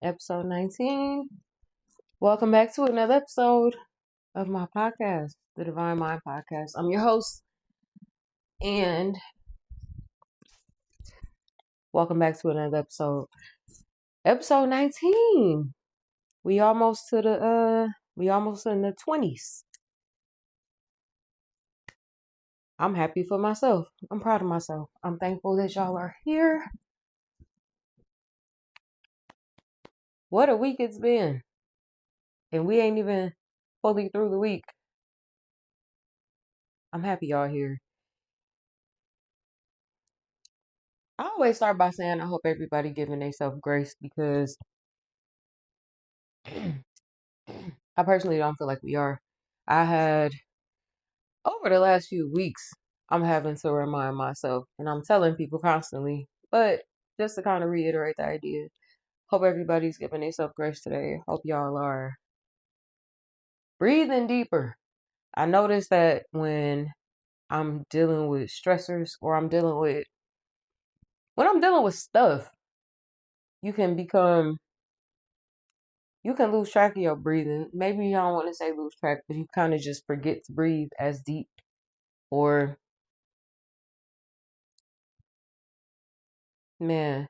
Episode 19. Welcome back to another episode of my podcast, the Divine Mind Podcast. I'm your host, and welcome back to another episode. Episode 19. We almost in the 20s. I'm happy for myself. I'm proud of myself. I'm thankful that y'all are here. What a week it's been. And we ain't even fully through the week. I'm happy y'all here. I always start by saying I hope everybody giving themselves grace because I personally don't feel like we are. I had over the last few weeks, I'm having to remind myself, and I'm telling people constantly, but just to kind of reiterate the idea, hope everybody's giving themselves grace today. Hope y'all are breathing deeper. I notice that when I'm dealing with stressors or when I'm dealing with stuff, you can lose track of your breathing. Maybe you don't want to say lose track, but you kind of just forget to breathe as deep. Or, man,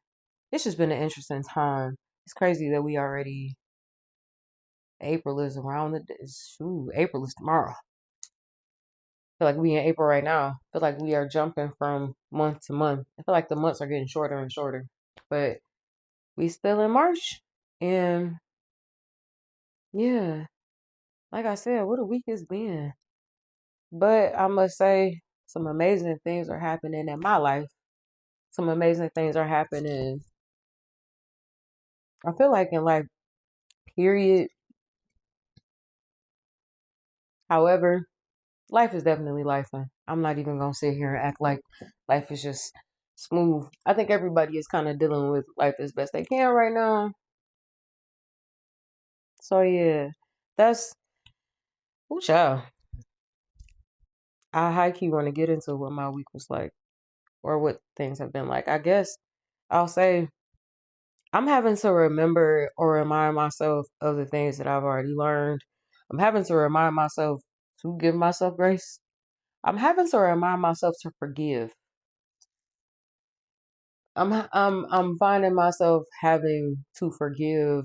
it's just been an interesting time. It's crazy that April is around April is tomorrow. I feel like we in April right now. I feel like we are jumping from month to month. I feel like the months are getting shorter and shorter. But we still in March. And yeah, like I said, what a week it's been. But I must say, some amazing things are happening in my life. Some amazing things are happening. I feel like in life, period. However, life is definitely life. I'm not even gonna sit here and act like life is just smooth. I think everybody is kind of dealing with life as best they can right now. So yeah, that's child. I high key want to get into what my week was like or what things have been like. I guess I'll say I'm having to remember or remind myself of the things that I've already learned. I'm having to remind myself to give myself grace. I'm having to remind myself to forgive. I'm finding myself having to forgive.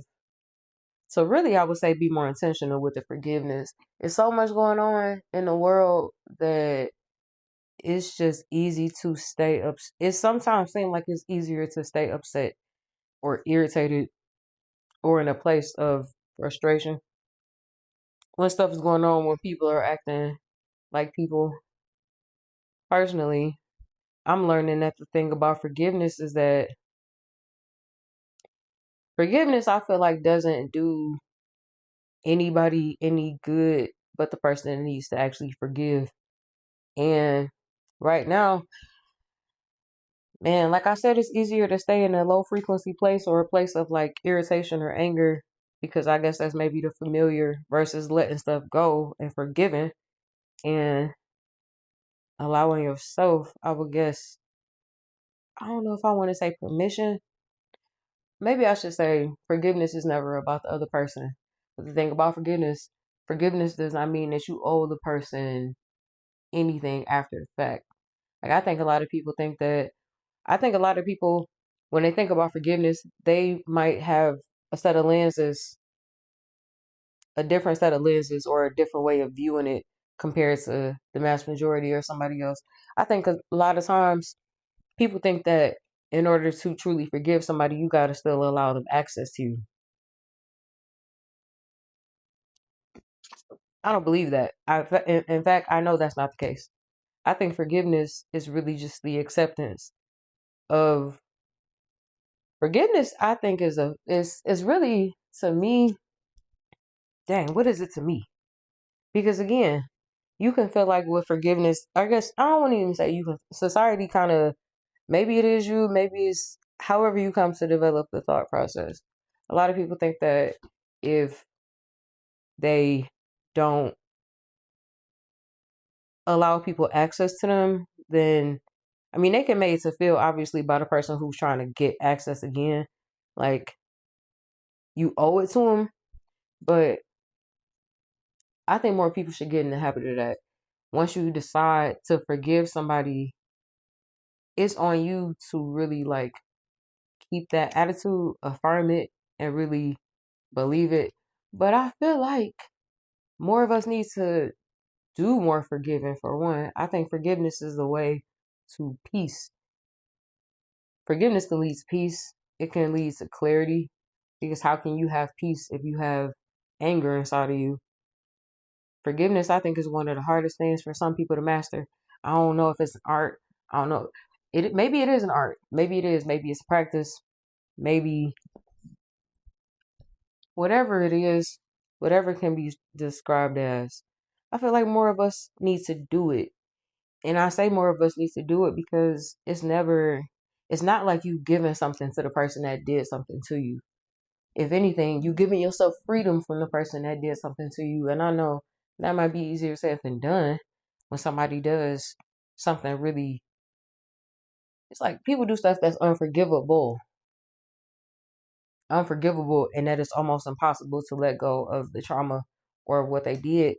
So really I would say be more intentional with the forgiveness. There's so much going on in the world that it's just easy to stay up. It sometimes seems like it's easier to stay upset or irritated or in a place of frustration when stuff is going on, when people are acting like people. Personally, I'm learning that the thing about forgiveness is that forgiveness, I feel like, doesn't do anybody any good but the person that needs to actually forgive. And right now, man, like I said, it's easier to stay in a low frequency place or a place of like irritation or anger because I guess that's maybe the familiar versus letting stuff go and forgiving and allowing yourself, I would guess, I don't know if I want to say permission. Maybe I should say forgiveness is never about the other person. But the thing about forgiveness does not mean that you owe the person anything after the fact. Like I think a lot of people when they think about forgiveness, they might have a set of lenses, a different set of lenses or a different way of viewing it compared to the mass majority or somebody else. I think a lot of times people think that in order to truly forgive somebody, you got to still allow them access to you. I don't believe that. In fact, I know that's not the case. I think forgiveness is really just the acceptance of forgiveness. I think is really to me. Dang, what is it to me? Because again, you can feel like with forgiveness. I guess I don't want to even say you can. Society kind of maybe it is you, maybe it's however you come to develop the thought process. A lot of people think that if they don't allow people access to them, then I mean they can make it to feel obviously by the person who's trying to get access again. Like you owe it to them. But I think more people should get in the habit of that. Once you decide to forgive somebody, it's on you to really like keep that attitude, affirm it, and really believe it. But I feel like more of us need to do more forgiving for one. I think forgiveness is the way to peace. Forgiveness can lead to peace. It can lead to clarity. Because how can you have peace if you have anger inside of you? Forgiveness, I think, is one of the hardest things for some people to master. I don't know if it's an art. I don't know. Maybe it is an art. Maybe it is. Maybe it's practice. Maybe whatever it is, whatever can be described as. I feel like more of us need to do it. And I say more of us need to do it because it's not like you giving something to the person that did something to you. If anything, you giving yourself freedom from the person that did something to you. And I know that might be easier said than done when somebody does something really, it's like people do stuff that's unforgivable, and that it's almost impossible to let go of the trauma or what they did.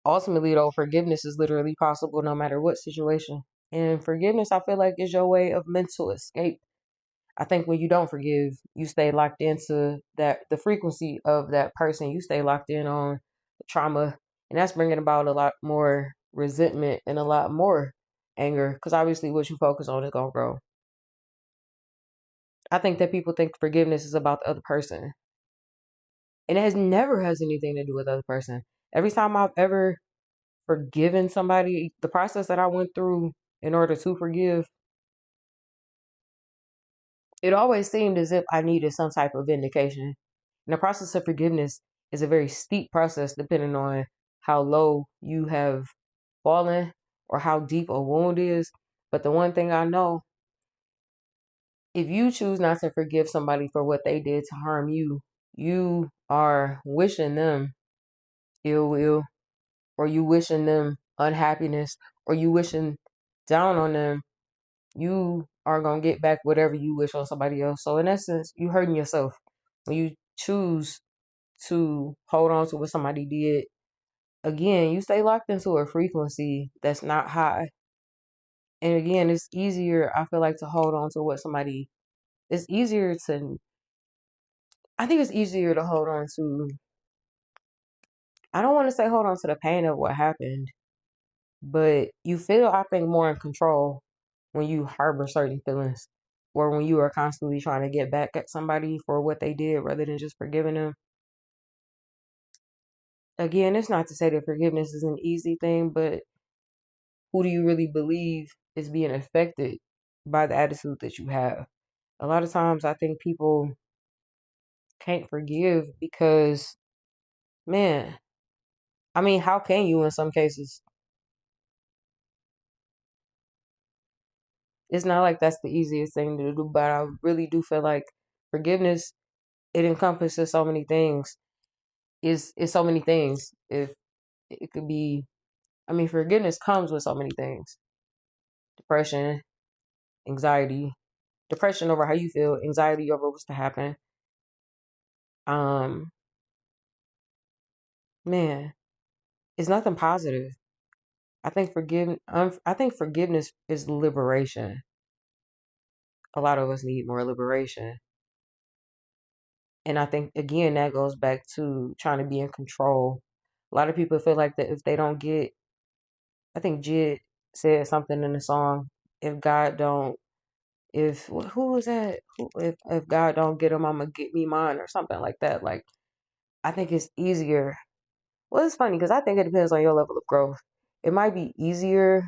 Ultimately, though, forgiveness is literally possible no matter what situation. And forgiveness, I feel like, is your way of mental escape. I think when you don't forgive, you stay locked into the frequency of that person. You stay locked in on the trauma, and that's bringing about a lot more resentment and a lot more anger. Because obviously, what you focus on is gonna grow. I think that people think forgiveness is about the other person, and it has never has anything to do with the other person. Every time I've ever forgiven somebody, the process that I went through in order to forgive, it always seemed as if I needed some type of vindication. And the process of forgiveness is a very steep process depending on how low you have fallen or how deep a wound is. But the one thing I know, if you choose not to forgive somebody for what they did to harm you, you are wishing them ill will, or you wishing them unhappiness, or you wishing down on them. You are gonna get back whatever you wish on somebody else. So in essence, you hurting yourself when you choose to hold on to what somebody did. Again, you stay locked into a frequency that's not high. And again, it's easier, I feel like, to hold on to what somebody, it's easier to, I think it's easier to hold on to, I don't want to say hold on to the pain of what happened, but you feel, I think, more in control when you harbor certain feelings or when you are constantly trying to get back at somebody for what they did rather than just forgiving them. Again, it's not to say that forgiveness is an easy thing, but who do you really believe is being affected by the attitude that you have? A lot of times I think people can't forgive because, man, I mean, how can you in some cases? It's not like that's the easiest thing to do, but I really do feel like forgiveness, it encompasses so many things. Is so many things. If it could be, I mean, forgiveness comes with so many things. Depression, anxiety, depression over how you feel, anxiety over what's to happen. Um, man, it's nothing positive. I think forgiveness is liberation. A lot of us need more liberation. And I think again that goes back to trying to be in control. A lot of people feel like that if they don't get, I think Jid said something in the song, if God don't, if who was that? If God don't get them, I'ma get me mine or something like that. Like I think it's easier. Well, it's funny because I think it depends on your level of growth. It might be easier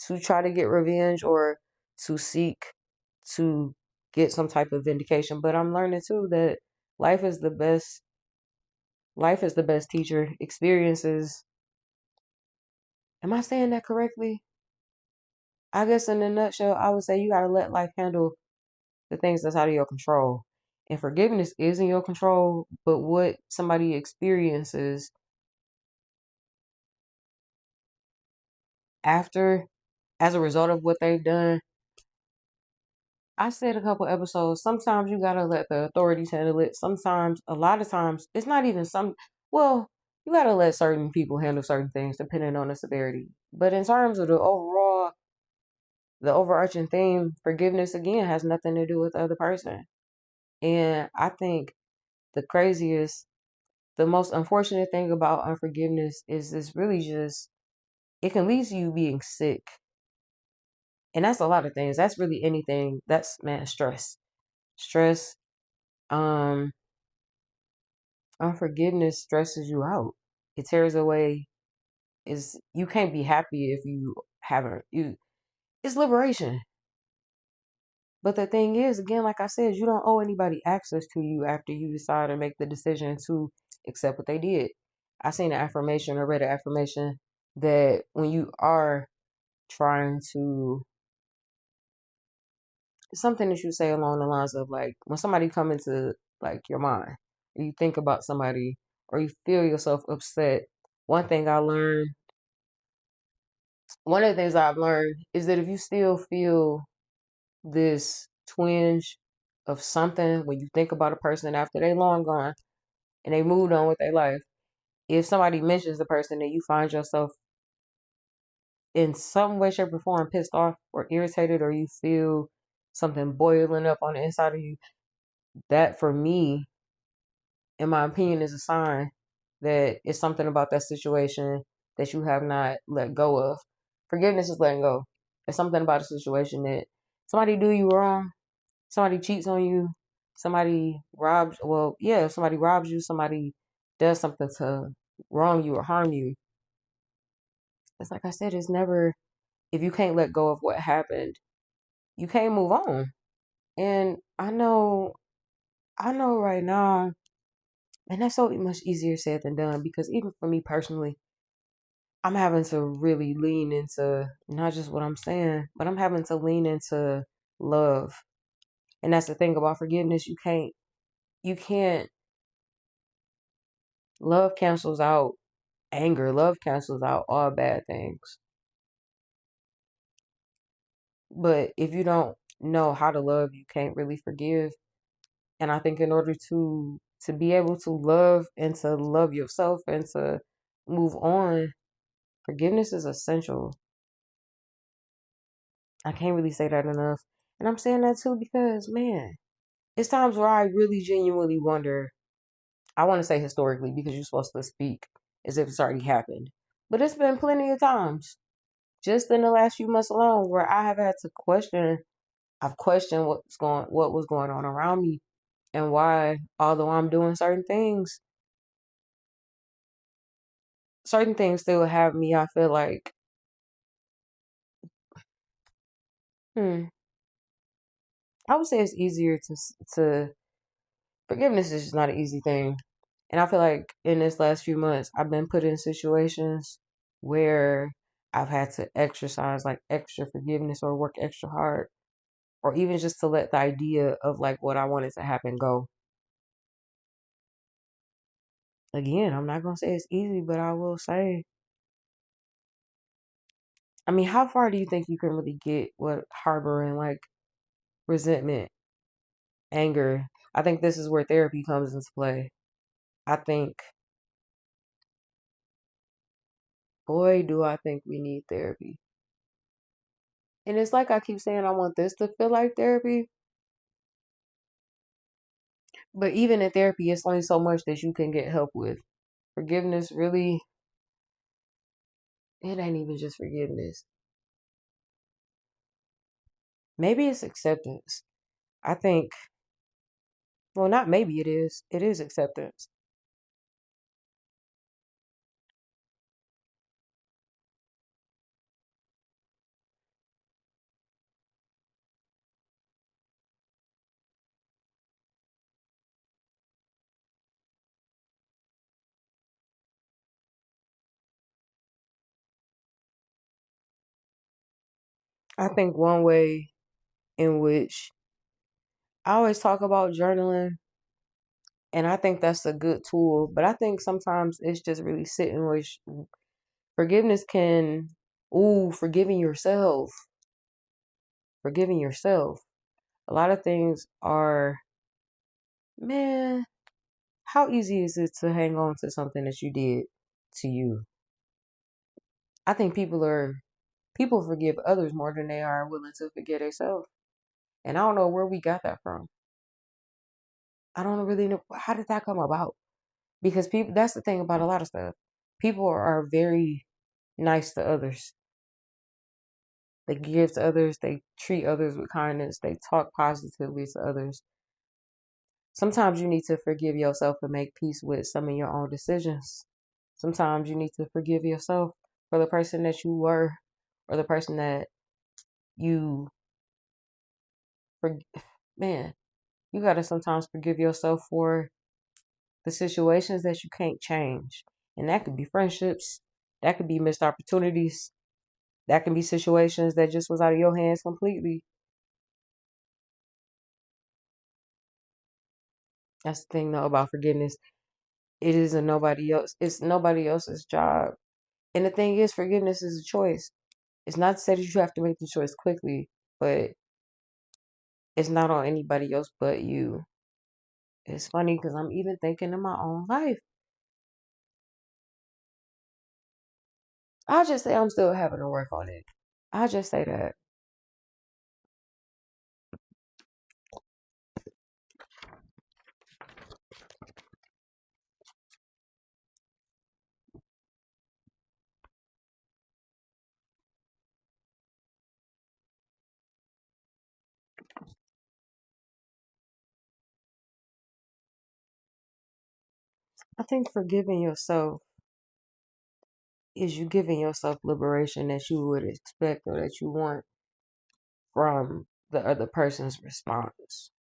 to try to get revenge or to seek to get some type of vindication, but I'm learning too that life is the best life is the best teacher. Experiences. Am I saying that correctly? I guess in a nutshell, I would say you got to let life handle the things that's out of your control. And forgiveness is in your control, but what somebody experiences after, as a result of what they've done, I said a couple episodes, sometimes you gotta let the authorities handle it. Sometimes, a lot of times, it's not even well, you gotta let certain people handle certain things depending on the severity. But in terms of the overarching theme, forgiveness again has nothing to do with the other person. And I think the craziest, the most unfortunate thing about unforgiveness is it's really just, it can lead to you being sick. And that's a lot of things. That's really anything. That's, man, stress. Stress, um, unforgiveness stresses you out. It tears away, is you can't be happy if you haven't you it's liberation. But the thing is, again, like I said, you don't owe anybody access to you after you decide to make the decision to accept what they did. I seen an affirmation or read an affirmation that when you are trying to, something that you say along the lines of, like, when somebody come into like your mind, or you think about somebody, or you feel yourself upset. One thing I learned, one of the things I've learned is that if you still feel this twinge of something when you think about a person after they long gone and they moved on with their life, if somebody mentions the person and you find yourself in some way, shape, or form pissed off or irritated, or you feel something boiling up on the inside of you, that for me, in my opinion, is a sign that it's something about that situation that you have not let go of. Forgiveness is letting go. It's something about a situation that somebody do you wrong, somebody cheats on you, somebody robs, well, yeah, if somebody robs you, somebody does something to wrong you or harm you. It's like I said, it's never, if you can't let go of what happened, you can't move on. And I know right now, and that's so much easier said than done, because even for me personally, I'm having to really lean into not just what I'm saying, but I'm having to lean into love. And that's the thing about forgiveness. You can't, love cancels out anger. Love cancels out all bad things. But if you don't know how to love, you can't really forgive. And I think in order to be able to love and to love yourself and to move on, forgiveness is essential. I can't really say that enough. And I'm saying that too because, man, it's times where I really genuinely wonder. I want to say historically because you're supposed to speak as if it's already happened. But it's been plenty of times, just in the last few months alone, where I have had to question. I've questioned what was going on around me, and why, although I'm doing certain things still have me. I feel like, hmm, I would say it's easier to forgiveness is just not an easy thing. And I feel like in this last few months, I've been put in situations where I've had to exercise like extra forgiveness or work extra hard, or even just to let the idea of like what I wanted to happen go. Again, I'm not gonna say it's easy, but I will say, I mean, how far do you think you can really get with harboring like resentment, anger? I think this is where therapy comes into play. I think, boy, do I think we need therapy. And it's like I keep saying, I want this to feel like therapy, but even in therapy, it's only so much that you can get help with. Forgiveness, really, it ain't even just forgiveness. Maybe it's acceptance. I think, well, not maybe it is. It is acceptance. I think one way in which I always talk about journaling, and I think that's a good tool, but I think sometimes it's just really sitting with forgiveness can, ooh, forgiving yourself. Forgiving yourself. A lot of things are, man, how easy is it to hang on to something that you did to you? I think people forgive others more than they are willing to forgive themselves. And I don't know where we got that from. I don't really know how did that come about? Because people that's the thing about a lot of stuff. People are very nice to others. They give to others, they treat others with kindness, they talk positively to others. Sometimes you need to forgive yourself and make peace with some of your own decisions. Sometimes you need to forgive yourself for the person that you were or the person that you for man, you got to sometimes forgive yourself for the situations that you can't change. And that could be friendships, that could be missed opportunities, that can be situations that just was out of your hands completely. That's the thing though about forgiveness. It isn't nobody else. It's nobody else's job. And the thing is, forgiveness is a choice. It's not to say that you have to make the choice quickly, but it's not on anybody else but you. It's funny because I'm even thinking in my own life. I'll just say I'm still having to work on it. I'll just say that. I think forgiving yourself is you giving yourself liberation that you would expect or that you want from the other person's response.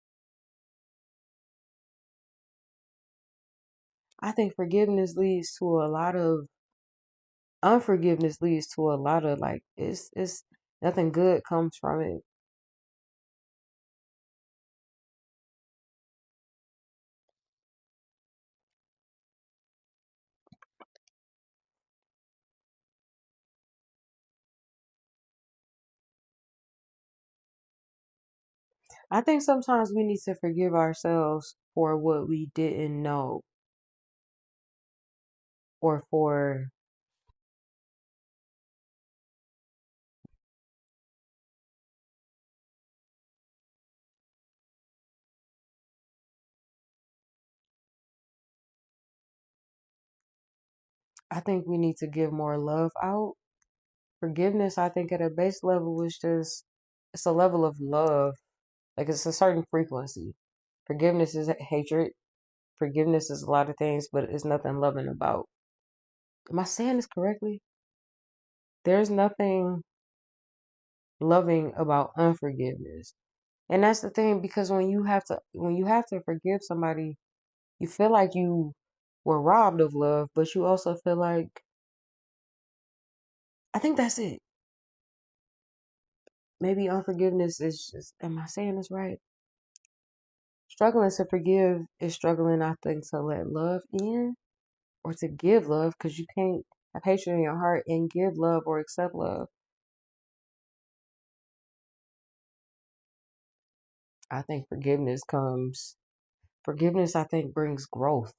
I think forgiveness leads to a lot of unforgiveness leads to a lot of like it's nothing good comes from it. I think sometimes we need to forgive ourselves for what we didn't know or for I think we need to give more love out. Forgiveness, I think at a base level is just it's a level of love. Like it's a certain frequency. Forgiveness is hatred. Forgiveness is a lot of things, but it's nothing loving about. Am I saying this correctly? There's nothing loving about unforgiveness. And that's the thing because when you have to forgive somebody, you feel like you were robbed of love, but you also feel like I think that's it. Maybe unforgiveness is just am I saying this right? Struggling to forgive is struggling, I think, to let love in or to give love because you can't have hatred in your heart and give love or accept love. I think forgiveness, I think, brings growth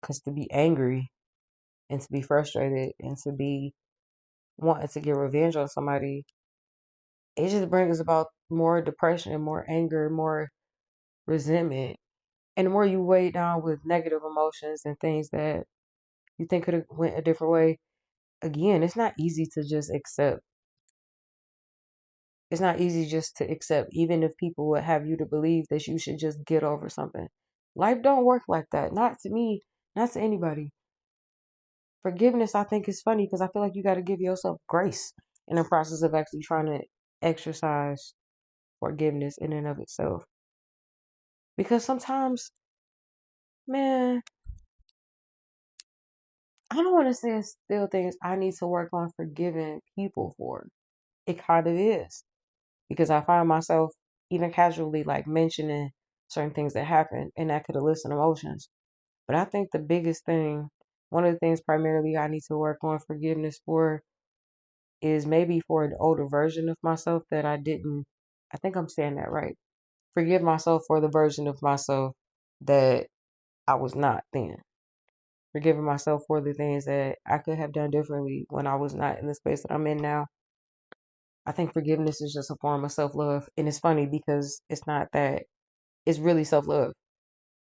because to be angry and to be frustrated and to be wanting to get revenge on somebody, it just brings about more depression, more anger, more resentment. And the more you weigh down with negative emotions and things that you think could have went a different way, again, it's not easy to just accept. It's not easy just to accept, even if people would have you to believe that you should just get over something. Life don't work like that. Not to me, not to anybody. Forgiveness, I think, is funny because I feel like you got to give yourself grace in the process of actually trying to exercise forgiveness in and of itself. Because sometimes, man, I don't want to say it's still things I need to work on forgiving people for. It kind of is because I find myself even casually like mentioning certain things that happened and that could elicit emotions. But I think the biggest thing, one of the things primarily I need to work on forgiveness for is maybe for an older version of myself that I think I'm saying that right. Forgive myself for the version of myself that I was not then. Forgiving myself for the things that I could have done differently when I was not in the space that I'm in now. I think forgiveness is just a form of self love. And it's funny because it's not that, it's really self love.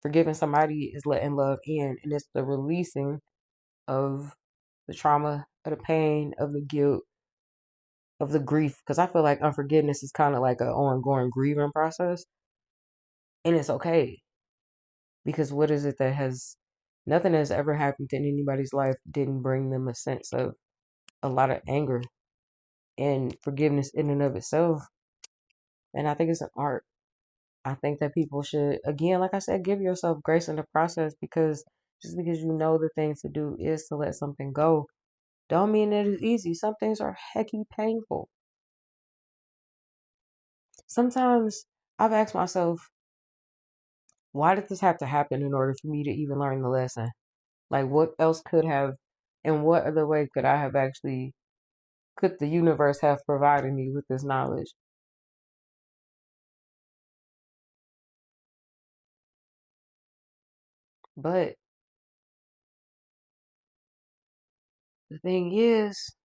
Forgiving somebody is letting love in, and it's the releasing of the trauma, of the pain, of the guilt, of the grief. Because I feel like unforgiveness is kind of like an ongoing grieving process. And it's okay. Because what is it that has, nothing has ever happened in anybody's life didn't bring them a sense of a lot of anger and forgiveness in and of itself. And I think it's an art. I think that people should, again, like I said, give yourself grace in the process, because just because you know the thing to do is to let something go, don't mean that it's easy. Some things are hecky painful. Sometimes I've asked myself, why did this have to happen in order for me to even learn the lesson? Like, what else could have, and what other way could I have actually, could the universe have provided me with this knowledge? But the thing is,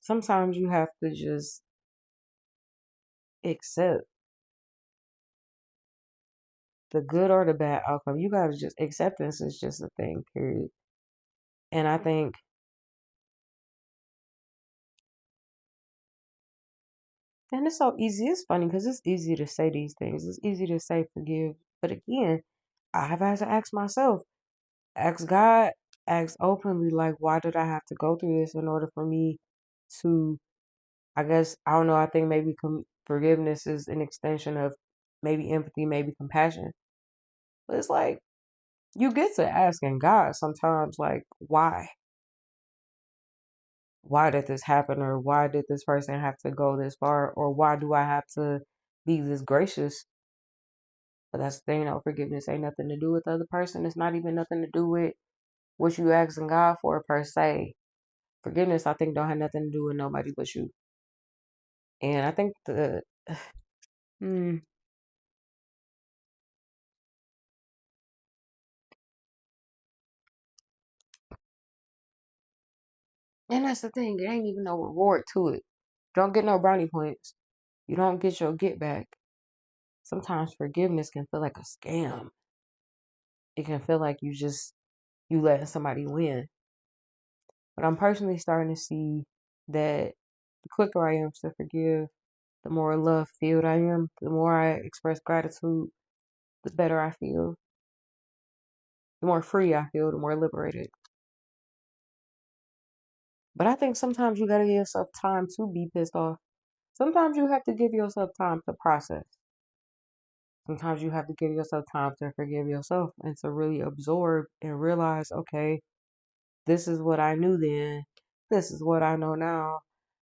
sometimes you have to just accept the good or the bad outcome. You gotta just, acceptance is just a thing, period. And I think, and it's so easy. It's funny because it's easy to say these things. It's easy to say forgive. But again, I have had to ask myself, ask God, ask openly, like, why did I have to go through this in order for me to, I guess, I don't know, I think maybe forgiveness is an extension of maybe empathy, maybe compassion. But it's like, you get to asking God sometimes, like, why? Why did this happen? Or why did this person have to go this far? Or why do I have to be this gracious? But that's the thing, forgiveness ain't nothing to do with the other person. It's not even nothing to do with what you asking God for per se. Forgiveness, I think, don't have nothing to do with nobody but you. And I think mm, and that's the thing, there ain't even no reward to it. Don't get no brownie points. You don't get your get back. Sometimes forgiveness can feel like a scam. It can feel like you letting somebody win. But I'm personally starting to see that the quicker I am to forgive, the more love filled I am, the more I express gratitude, the better I feel, the more free I feel, the more liberated. But I think sometimes you gotta give yourself time to be pissed off. Sometimes you have to give yourself time to process. Sometimes you have to give yourself time to forgive yourself and to really absorb and realize, okay, this is what I knew then. This is what I know now.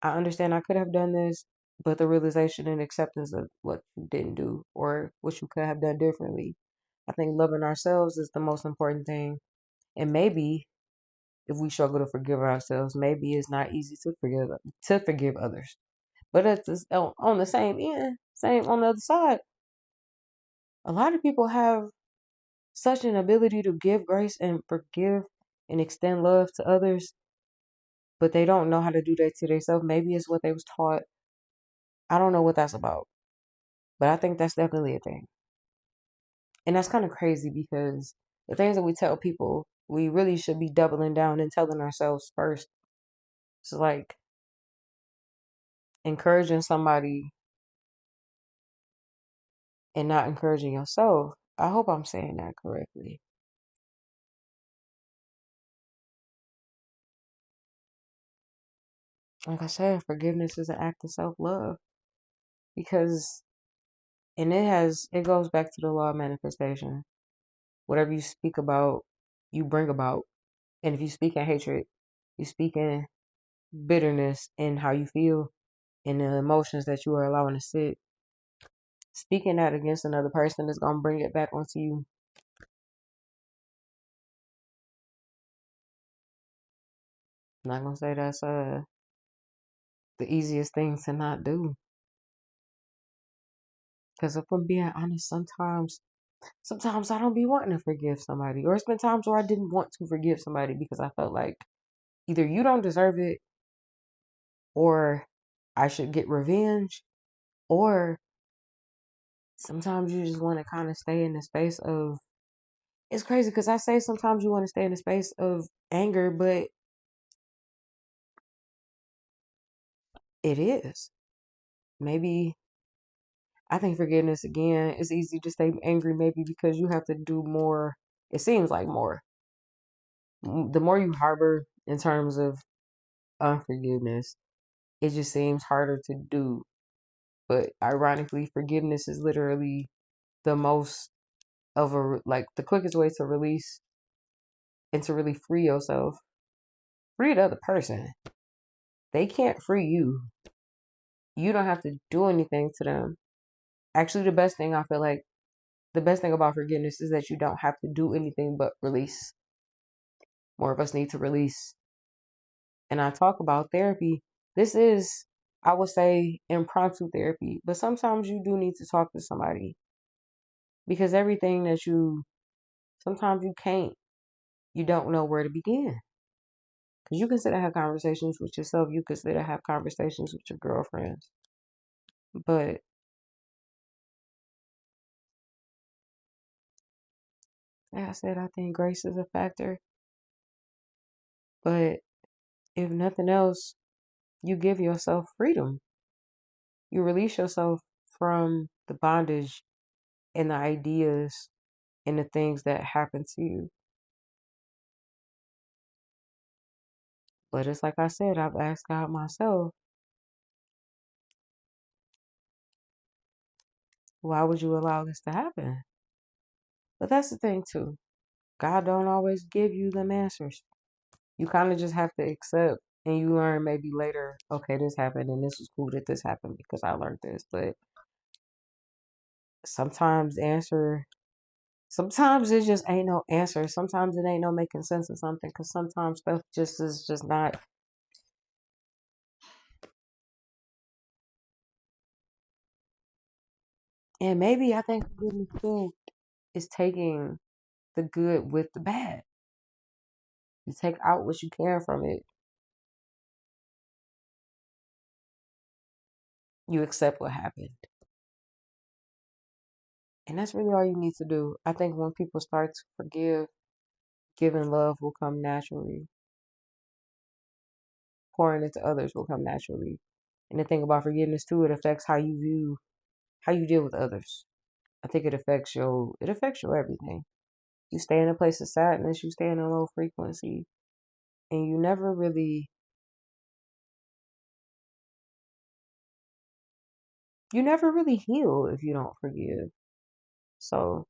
I understand I could have done this, but the realization and acceptance of what you didn't do or what you could have done differently. I think loving ourselves is the most important thing. And maybe if we struggle to forgive ourselves, maybe it's not easy to forgive others. But at this, on the same end, same on the other side, a lot of people have such an ability to give grace and forgive and extend love to others, but they don't know how to do that to themselves. Maybe it's what they was taught. I don't know what that's about, but I think that's definitely a thing. And that's kind of crazy because the things that we tell people, we really should be doubling down and telling ourselves first. So, like, encouraging somebody and not encouraging yourself. I hope I'm saying that correctly. Like I said, forgiveness is an act of self love because, and it goes back to the law of manifestation. Whatever you speak about, you bring about. And if you speak in hatred, you speak in bitterness and how you feel and the emotions that you are allowing to sit. Speaking that against another person is gonna bring it back onto you. I'm not gonna say that's the easiest thing to not do. Because if I'm being honest, sometimes I don't be wanting to forgive somebody. Or it's been times where I didn't want to forgive somebody because I felt like either you don't deserve it or I should get revenge. Or sometimes you just want to kind of stay in the space of, it's crazy because I say sometimes you want to stay in the space of anger, but it is. Maybe I think forgiveness again is easy to stay angry, maybe because you have to do more. It seems like more. The more you harbor in terms of unforgiveness, it just seems harder to do. But ironically, forgiveness is literally the most of a, like, the quickest way to release and to really free yourself. Free the other person. They can't free you. You don't have to do anything to them. Actually, the best thing about forgiveness is that you don't have to do anything but release. More of us need to release. And I talk about therapy. This is, I would say, impromptu therapy, but sometimes you do need to talk to somebody because everything that sometimes you don't know where to begin. Because you can sit and have conversations with yourself, you can sit and have conversations with your girlfriends. But like I said, I think grace is a factor. But if nothing else, you give yourself freedom. You release yourself from the bondage and the ideas and the things that happen to you. But it's like I said, I've asked God myself, why would you allow this to happen? But that's the thing too. God don't always give you them answers. You kind of just have to accept and you learn maybe later, okay, this happened and this was cool that this happened because I learned this. But sometimes sometimes it just ain't no answer. Sometimes it ain't no making sense of something because sometimes stuff just is just not. And maybe I think forgiveness too is taking the good with the bad. You take out what you can from it. You accept what happened. And that's really all you need to do. I think when people start to forgive, giving love will come naturally. Pouring into others will come naturally. And the thing about forgiveness too, it affects how you deal with others. I think it affects your everything. You stay in a place of sadness, you stay in a low frequency, and you never really heal if you don't forgive. So,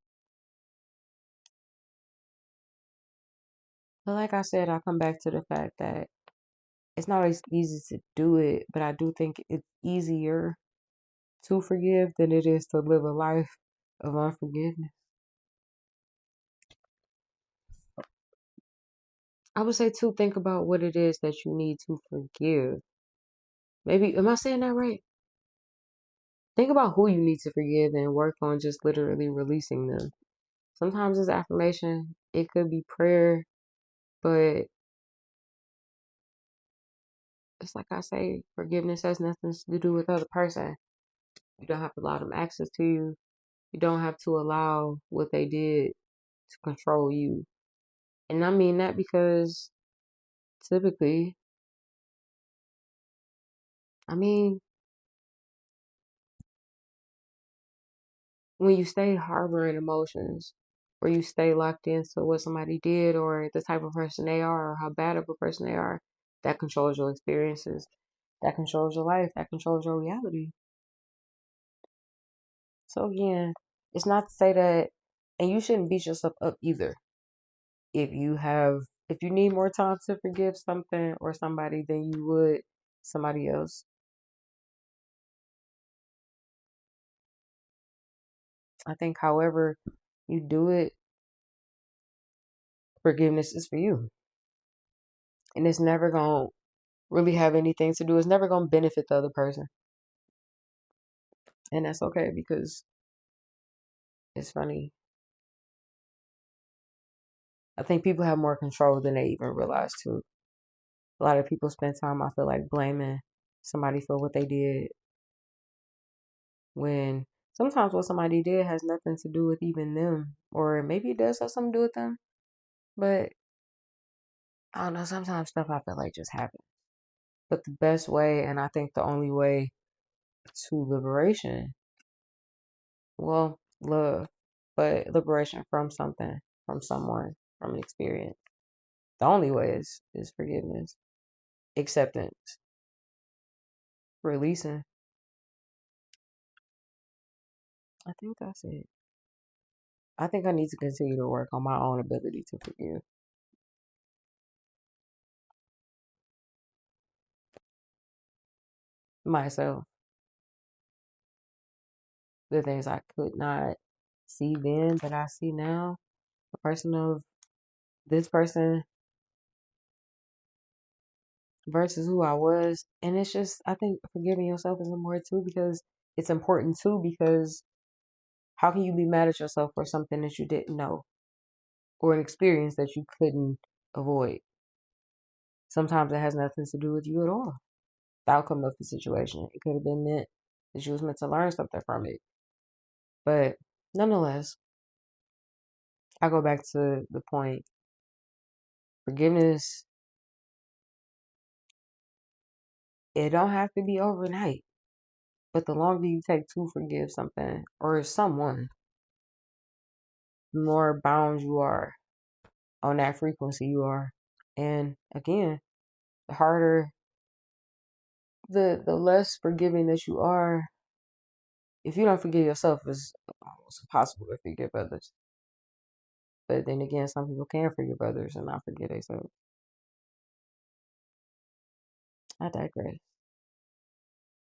but like I said, I come back to the fact that it's not always easy to do it, but I do think it's easier to forgive than it is to live a life of unforgiveness. I would say too, think about what it is that you need to forgive. Maybe, am I saying that right? Think about who you need to forgive and work on just literally releasing them. Sometimes it's affirmation, it could be prayer, but it's like I say, forgiveness has nothing to do with the other person. You don't have to allow them access to you. You don't have to allow what they did to control you. And I mean that because typically, I mean, when you stay harboring emotions or you stay locked into what somebody did or the type of person they are or how bad of a person they are, that controls your experiences, that controls your life, that controls your reality. So again, it's not to say that, and you shouldn't beat yourself up either. If you need more time to forgive something or somebody than you would somebody else, I think however you do it, forgiveness is for you. And it's never going to really have anything to do. It's never going to benefit the other person. And that's okay because it's funny. I think people have more control than they even realize too. A lot of people spend time, I feel like, blaming somebody for what they did when sometimes what somebody did has nothing to do with even them. Or maybe it does have something to do with them. But I don't know, sometimes stuff I feel like just happens. But the best way, and I think the only way to liberation, well, love, but liberation from something, from someone, from an experience. The only way is forgiveness, acceptance, releasing. I think that's it. I think I need to continue to work on my own ability to forgive myself. The things I could not see then, but I see now. A person of this person versus who I was. And it's just, I think forgiving yourself is more too because it's important too because how can you be mad at yourself for something that you didn't know or an experience that you couldn't avoid? Sometimes it has nothing to do with you at all. The outcome of the situation. It could have been meant that you was meant to learn something from it. But nonetheless, I go back to the point. Forgiveness, it don't have to be overnight. But the longer you take to forgive something or someone, the more bound you are on that frequency you are. And again, the harder, the less forgiving that you are, if you don't forgive yourself, it's almost impossible to forgive others. But then again, some people can forgive others and not forgive themselves. I digress.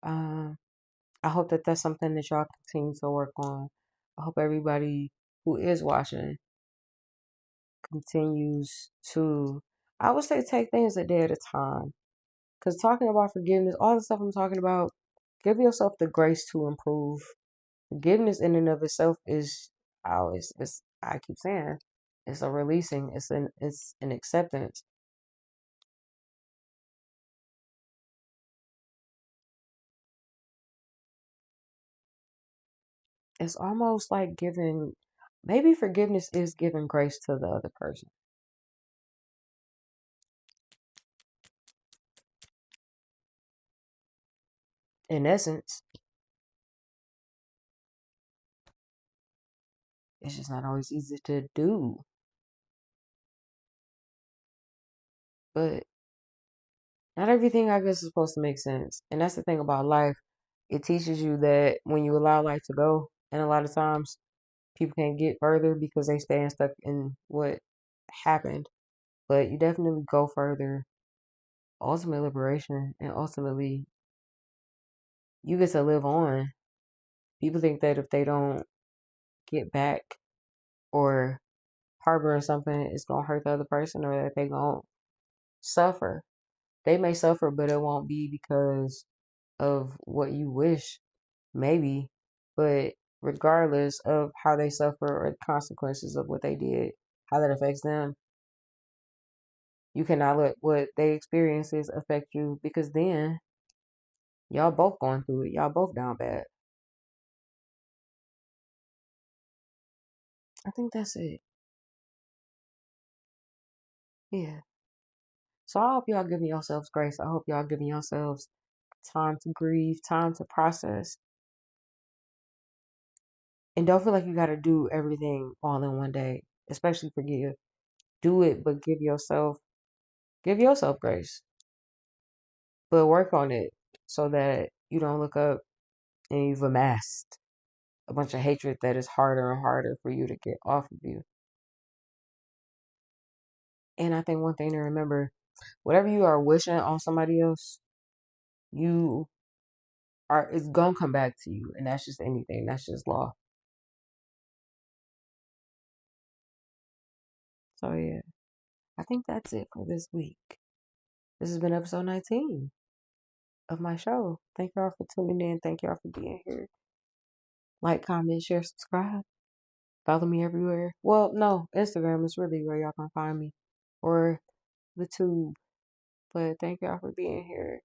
Um, I hope that that's something that y'all continue to work on. I hope everybody who is watching continues to, I would say, take things a day at a time. Because talking about forgiveness, all the stuff I'm talking about, give yourself the grace to improve. Forgiveness in and of itself is, I keep saying, it's a releasing, it's an acceptance. It's almost like giving, maybe forgiveness is giving grace to the other person. In essence, it's just not always easy to do. But not everything, I guess, is supposed to make sense. And that's the thing about life. It teaches you that when you allow life to go, and a lot of times people can't get further because they stay stuck in what happened. But you definitely go further. Ultimate liberation, and ultimately, you get to live on. People think that if they don't get back or harboring something, it's gonna hurt the other person, or that they gonna suffer. They may suffer, but it won't be because of what you wish, maybe. But regardless of how they suffer or the consequences of what they did, how that affects them, you cannot let what they experiences affect you because then y'all both going through it. Y'all both down bad. I think that's it. Yeah. So I hope y'all giving yourselves grace. I hope y'all giving yourselves time to grieve, time to process. And don't feel like you gotta do everything all in one day, especially forgive. Do it, but give yourself grace. But work on it so that you don't look up and you've amassed a bunch of hatred that is harder and harder for you to get off of you. And I think one thing to remember, whatever you are wishing on somebody else, you it's gonna come back to you. And that's just anything. That's just law. So yeah. I think that's it for this week. This has been episode 19 of my show. Thank y'all for tuning in. Thank y'all for being here. Like, comment, share, subscribe. Follow me everywhere. Well, no, Instagram is really where y'all can find me, or the tube. But thank y'all for being here.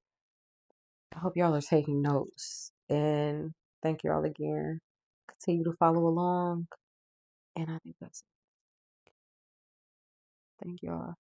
I hope y'all are taking notes. And thank y'all again. Continue to follow along. And I think that's it. Thank y'all.